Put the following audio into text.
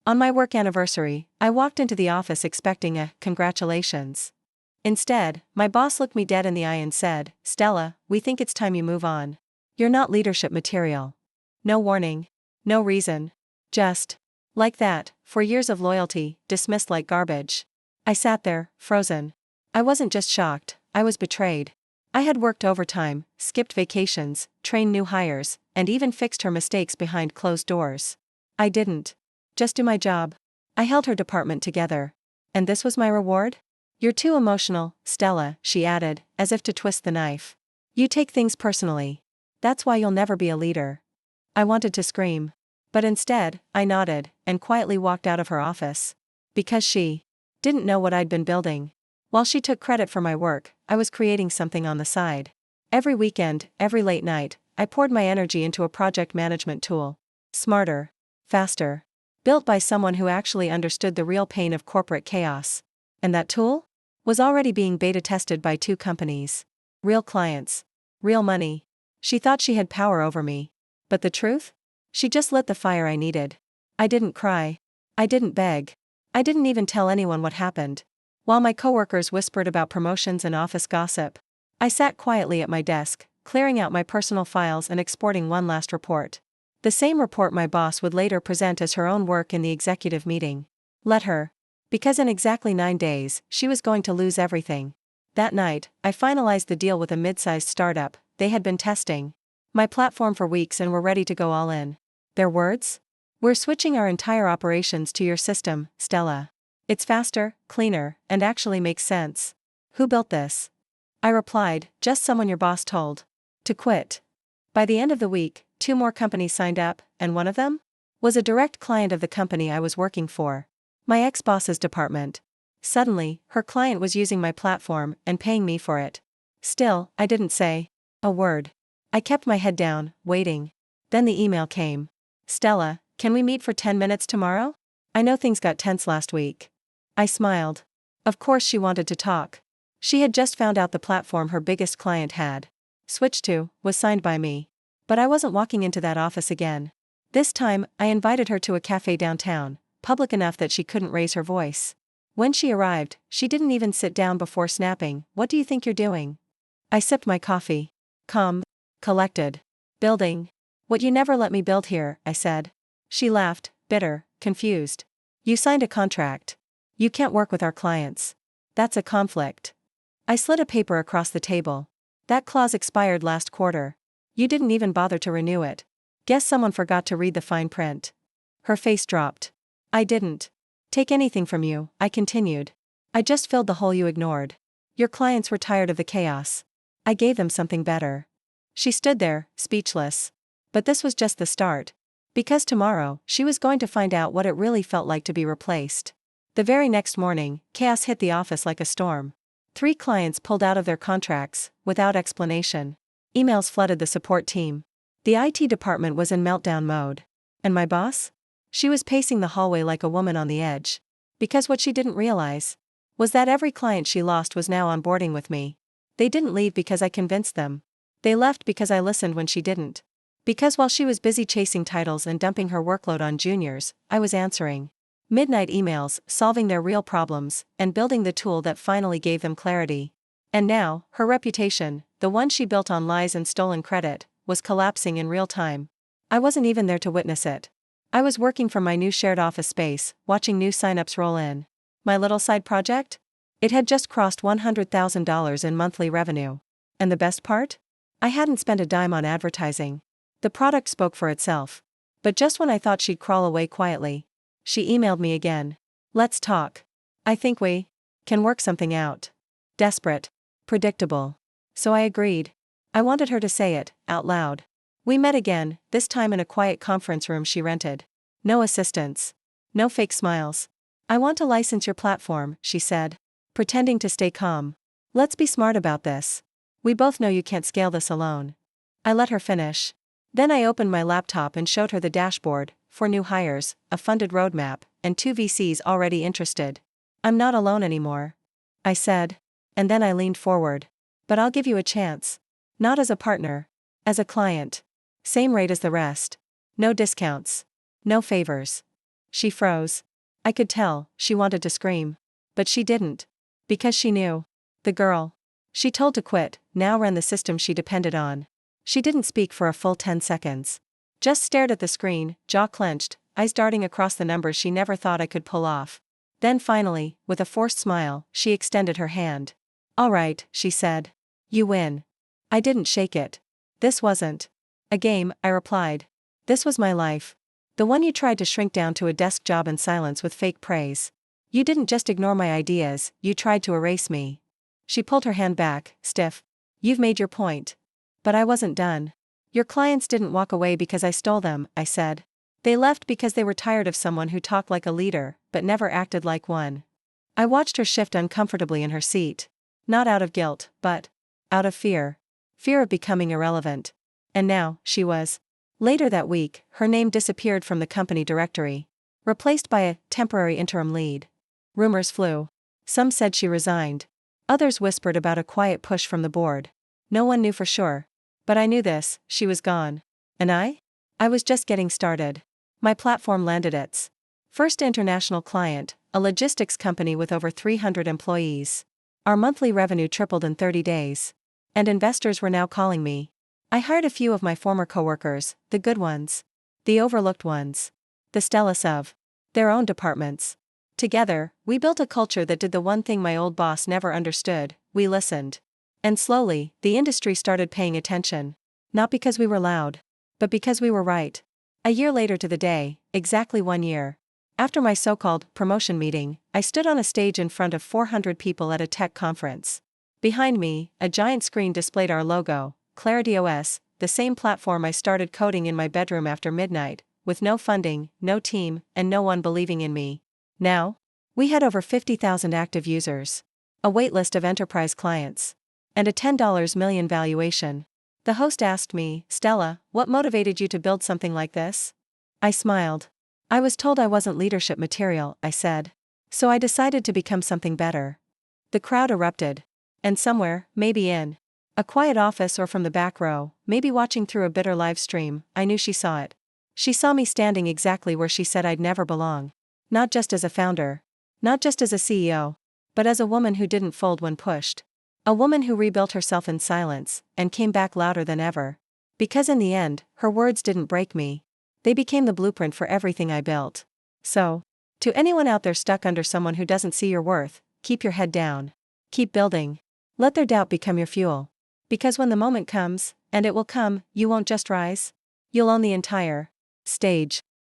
On my work anniversary, I walked into the office expecting a congratulations. Instead, my boss looked me dead in the eye and said, "Stella, we think it's time you move on. You're not leadership material." No warning. No reason. Just, like that, 4 years of loyalty, dismissed like garbage. I sat there, frozen. I wasn't just shocked, I was betrayed. I had worked overtime, skipped vacations, trained new hires, and even fixed her mistakes behind closed doors. I didn't just do my job. I held her department together. And this was my reward? "You're too emotional, Stella," she added, as if to twist the knife. "You take things personally. That's why you'll never be a leader." I wanted to scream. But instead, I nodded, and quietly walked out of her office. Because she didn't know what I'd been building. While she took credit for my work, I was creating something on the side. Every weekend, every late night, I poured my energy into a project management tool. Smarter. Faster. Built by someone who actually understood the real pain of corporate chaos. And that tool was already being beta tested by 2 companies. Real clients. Real money. She thought she had power over me. But the truth? She just lit the fire I needed. I didn't cry. I didn't beg. I didn't even tell anyone what happened. While my coworkers whispered about promotions and office gossip, I sat quietly at my desk, clearing out my personal files and exporting one last report. The same report my boss would later present as her own work in the executive meeting. Let her. Because in exactly 9 days, she was going to lose everything. That night, I finalized the deal with a mid-sized startup. They had been testing my platform for weeks and were ready to go all in. Their words? "We're switching our entire operations to your system, Stella. It's faster, cleaner, and actually makes sense." "Who built this?" I replied, "Just someone your boss told to quit." By the end of the week, 2 more companies signed up, and one of them was a direct client of the company I was working for. My ex-boss's department. Suddenly, her client was using my platform and paying me for it. Still, I didn't say a word. I kept my head down, waiting. Then the email came. "Stella, can we meet for 10 minutes tomorrow? I know things got tense last week." I smiled. Of course she wanted to talk. She had just found out the platform her biggest client had switched to was signed by me. But I wasn't walking into that office again. This time, I invited her to a cafe downtown, public enough that she couldn't raise her voice. When she arrived, she didn't even sit down before snapping, "What do you think you're doing?" I sipped my coffee. Calm. Collected. "Building what you never let me build here," I said. She laughed, bitter, confused. "You signed a contract. You can't work with our clients. That's a conflict." I slid a paper across the table. "That clause expired last quarter. You didn't even bother to renew it. Guess someone forgot to read the fine print." Her face dropped. "I didn't take anything from you," I continued. "I just filled the hole you ignored. Your clients were tired of the chaos. I gave them something better." She stood there, speechless. But this was just the start. Because tomorrow, she was going to find out what it really felt like to be replaced. The very next morning, chaos hit the office like a storm. 3 clients pulled out of their contracts, without explanation. Emails flooded the support team. The IT department was in meltdown mode. And my boss? She was pacing the hallway like a woman on the edge. Because what she didn't realize was that every client she lost was now onboarding with me. They didn't leave because I convinced them. They left because I listened when she didn't. Because while she was busy chasing titles and dumping her workload on juniors, I was answering midnight emails, solving their real problems, and building the tool that finally gave them clarity. And now, her reputation, the one she built on lies and stolen credit, was collapsing in real time. I wasn't even there to witness it. I was working from my new shared office space, watching new signups roll in. My little side project? It had just crossed $100,000 in monthly revenue. And the best part? I hadn't spent a dime on advertising. The product spoke for itself. But just when I thought she'd crawl away quietly, she emailed me again. "Let's talk. I think we can work something out." Desperate. Predictable. So I agreed. I wanted her to say it, out loud. We met again, this time in a quiet conference room she rented. No assistants. No fake smiles. "I want to license your platform," she said, pretending to stay calm. "Let's be smart about this. We both know you can't scale this alone." I let her finish. Then I opened my laptop and showed her the dashboard, 4 new hires, a funded roadmap, and 2 VCs already interested. "I'm not alone anymore," I said. And then I leaned forward. "But I'll give you a chance. Not as a partner. As a client. Same rate as the rest. No discounts. No favors. She froze. I could tell, she wanted to scream. But she didn't. Because she knew. The girl she told to quit now ran the system she depended on. She didn't speak for a full 10 seconds. Just stared at the screen, jaw clenched, eyes darting across the numbers she never thought I could pull off. Then finally, with a forced smile, she extended her hand. "All right," she said. "You win." I didn't shake it. "This wasn't a game," I replied. "This was my life. The one you tried to shrink down to a desk job in silence with fake praise. You didn't just ignore my ideas, you tried to erase me." She pulled her hand back, stiff. "You've made your point." But I wasn't done. "Your clients didn't walk away because I stole them," I said. "They left because they were tired of someone who talked like a leader, but never acted like one." I watched her shift uncomfortably in her seat. Not out of guilt, but out of fear. Fear of becoming irrelevant. And now, she was. Later that week, her name disappeared from the company directory. Replaced by a temporary interim lead. Rumors flew. Some said she resigned. Others whispered about a quiet push from the board. No one knew for sure. But I knew this, she was gone. And I? I was just getting started. My platform landed its first international client, a logistics company with over 300 employees. Our monthly revenue tripled in 30 days. And investors were now calling me. I hired a few of my former coworkers, the good ones. The overlooked ones. The Stellas of their own departments. Together, we built a culture that did the one thing my old boss never understood: we listened. And slowly, the industry started paying attention. Not because we were loud, but because we were right. A year later to the day, exactly 1 year. After my so-called promotion meeting, I stood on a stage in front of 400 people at a tech conference. Behind me, a giant screen displayed our logo, Clarity OS, the same platform I started coding in my bedroom after midnight, with no funding, no team, and no one believing in me. Now, we had over 50,000 active users. A waitlist of enterprise clients. And a $10 million valuation. The host asked me, "Stella, what motivated you to build something like this?" I smiled. "I was told I wasn't leadership material," I said. "So I decided to become something better." The crowd erupted. And somewhere, maybe in a quiet office or from the back row, maybe watching through a bitter live stream, I knew she saw it. She saw me standing exactly where she said I'd never belong. Not just as a founder. Not just as a CEO. But as a woman who didn't fold when pushed. A woman who rebuilt herself in silence, and came back louder than ever. Because in the end, her words didn't break me. They became the blueprint for everything I built. So, to anyone out there stuck under someone who doesn't see your worth, keep your head down. Keep building. Let their doubt become your fuel. Because when the moment comes, and it will come, you won't just rise. You'll own the entire stage.